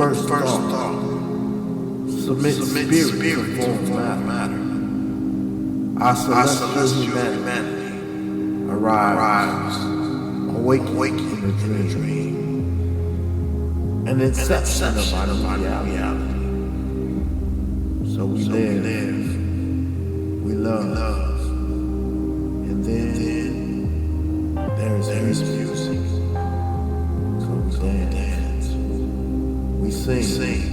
first thought, submit spirit to form matter. Our celestial humanity arrives, awake in a dream, an inception of our reality. So we live, we love, and then there is music. So we dance, we sing,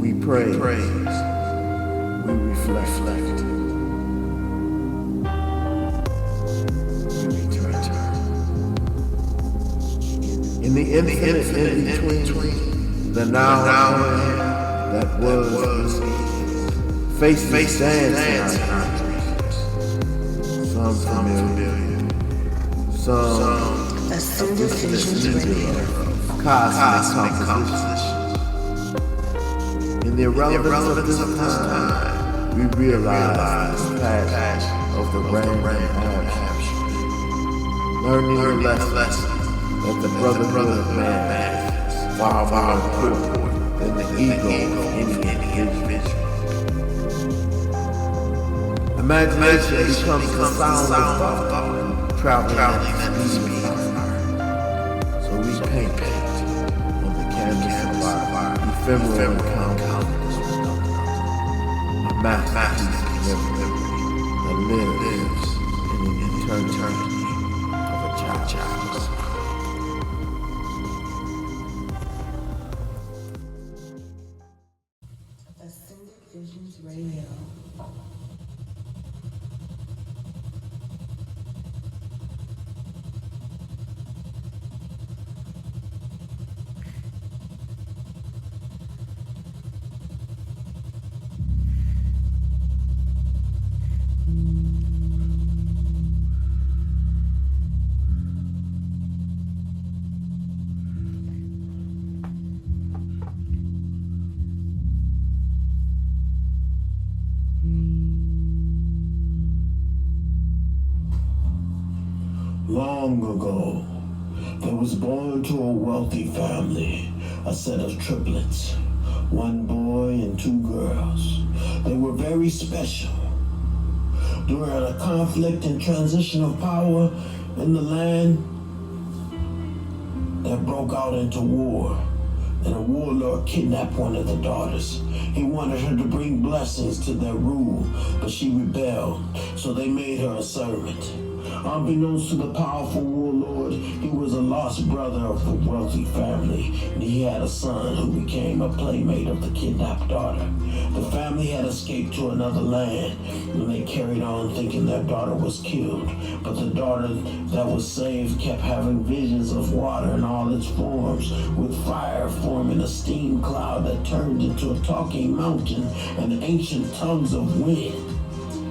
we praise, we reflect. In the infinite in between, the now that was, faces dance in our dreams. Some familiar, some Ascended Visions Radio. Cosmic composition. In the irrelevance of this time, we realize the passion of the random action, learning the lesson that the brotherhood of man is far more important than the ego of any individual. Imagination becomes the sound of thought, traveling at the speed of art. So we paint on the canvas of our ephemeral encounters, a masterpiece of memory that lives in the eternity of a child's. Ascended Visions Radio. Long ago, there was born to a wealthy family a set of triplets, one boy and two girls. They were very special. During a conflict and transition of power in the land that broke out into war, and a warlord kidnapped one of the daughters. He wanted her to bring blessings to their rule, but she rebelled, so they made her a servant. Unbeknownst to the powerful warlord, he was a lost brother of the wealthy family, and he had a son who became a playmate of the kidnapped daughter. The family had escaped to another land, and they carried on thinking their daughter was killed. But the daughter that was saved kept having visions of water in all its forms, with fire forming a steam cloud that turned into a talking mountain and ancient tongues of wind.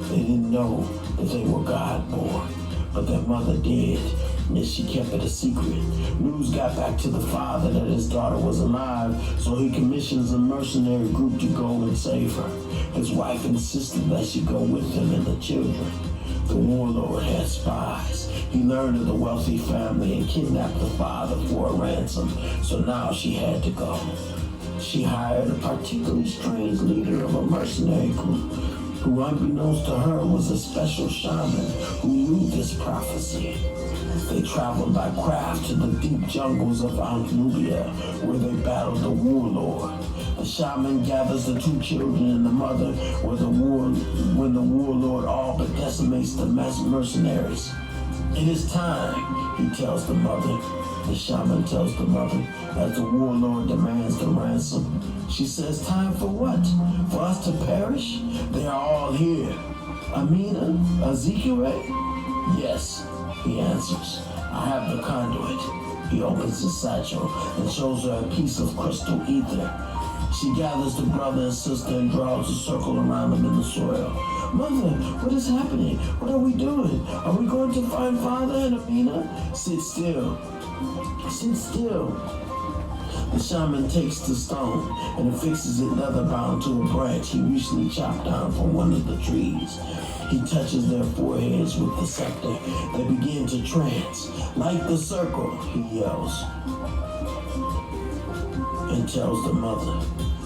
They didn't know that they were God-born, but their mother did, and she kept it a secret. News got back to the father that his daughter was alive, so he commissions a mercenary group to go and save her. His wife insisted that she go with him and the children. The warlord had spies. He learned of the wealthy family and kidnapped the father for a ransom, so now she had to go. She hired a particularly strange leader of a mercenary group, who unbeknownst to her was a special shaman who knew this prophecy. They traveled by craft to the deep jungles of Mount Nubia, where they battled the warlord. The shaman gathers the two children and the mother when the warlord all but decimates the mercenaries. It is time, he tells the mother. The shaman tells the mother, as the warlord demands the ransom. She says, time for what? For us to perish? They are all here. Amina? Ezekiel? Yes, he answers. I have the conduit. He opens his satchel and shows her a piece of crystal ether. She gathers the brother and sister and draws a circle around them in the soil. Mother, what is happening? What are we doing? Are we going to find Father and Amina? Sit still. Sit still. The shaman takes the stone and affixes it leather-bound to a branch he recently chopped down from one of the trees. He touches their foreheads with the scepter. They begin to trance. Light the circle, he yells. and tells the mother.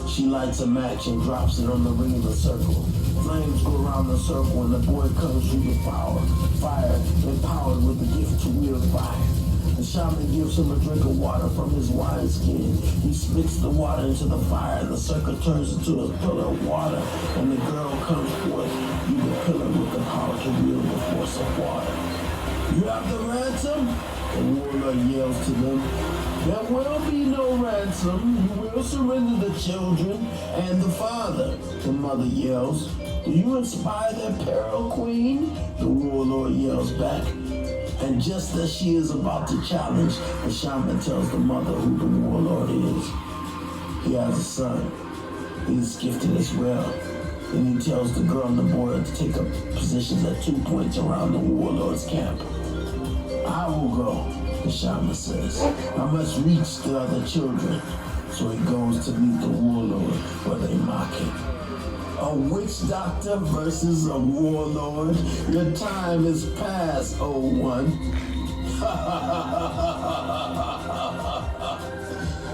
She lights a match and drops it on the ring of the circle. Flames go around the circle and the boy comes through the fire, empowered with the gift to wield fire. The shaman gives him a drink of water from his wineskin. He spits the water into the fire and the circle turns into a pillar of water, and the girl comes forth through the pillar with the power to wield the force of water. You have the ransom? The warlord yells to them. There will be no ransom. You will surrender the children and the father. The mother yells. Do you inspire their peril, queen? The warlord yells back. And just as she is about to challenge, the shaman tells the mother who the warlord is. He has a son. He is gifted as well. And he tells the girl and the boy to take up positions at 2 points around the warlord's camp. I will go, the shaman says. I must reach the other children. So he goes to meet the warlord where they mock him. A witch doctor versus a warlord. Your time is past, old one.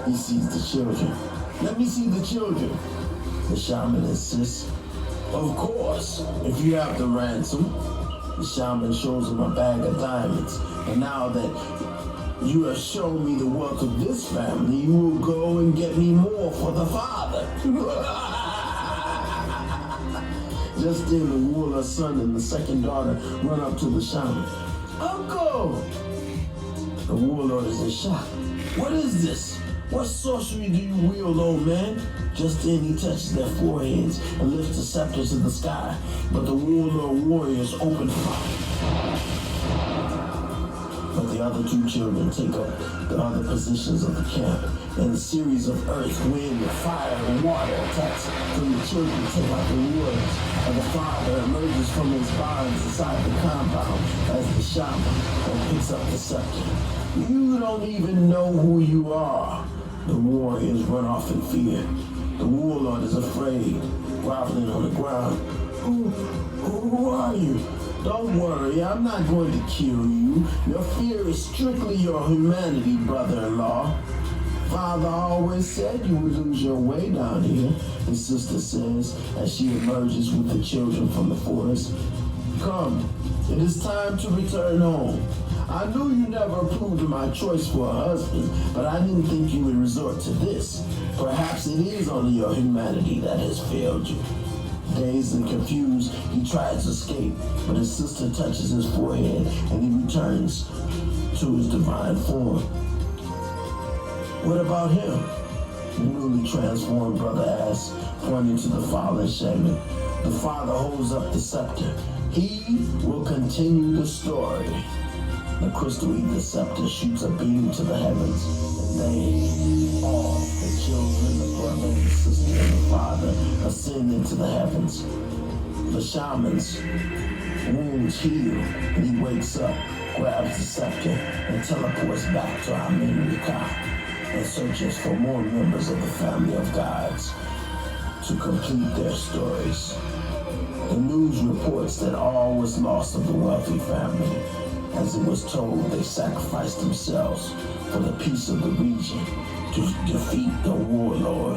He sees the children. Let me see the children. The shaman insists. Of course, if you have the ransom. The shaman shows him a bag of diamonds. And now that you have shown me the wealth of this family, you will go and get me more for the father. Just then, the warlord's son and the second daughter run up to the shaman. Uncle! The warlord is in shock. What is this? What sorcery do you wield, old man? Just then, he touches their foreheads and lifts the scepter to the sky. But the warlord warriors open fire. But the other two children take up the other positions of the camp. And a series of earth, wind, fire, and water attacks from the children take out the warriors. And the father emerges from his bonds inside the compound as the shaman and picks up the scepter. You don't even know who you are. The warriors run off in fear. The warlord is afraid, groveling on the ground. Who are you? Don't worry, I'm not going to kill you. Your fear is strictly your humanity, brother-in-law. Father always said you would lose your way down here, his sister says as she emerges with the children from the forest. Come, it is time to return home. I knew you never approved of my choice for a husband, but I didn't think you would resort to this. Perhaps it is only your humanity that has failed you. Dazed and confused, he tries to escape, but his sister touches his forehead and he returns to his divine form. What about him? The newly transformed brother asks, pointing to the fallen shaman. The father holds up the scepter. He will continue the story. The crystal ether scepter shoots a beam to the heavens, and they, all, the children, the brother, the sister, and the father, ascend into the heavens. The shaman's wounds heal, and he wakes up, grabs the scepter, and teleports back to Mapema, and searches for more members of the family of gods to complete their stories. The news reports that all was lost of the wealthy family. As it was told, they sacrificed themselves for the peace of the region to defeat the warlord.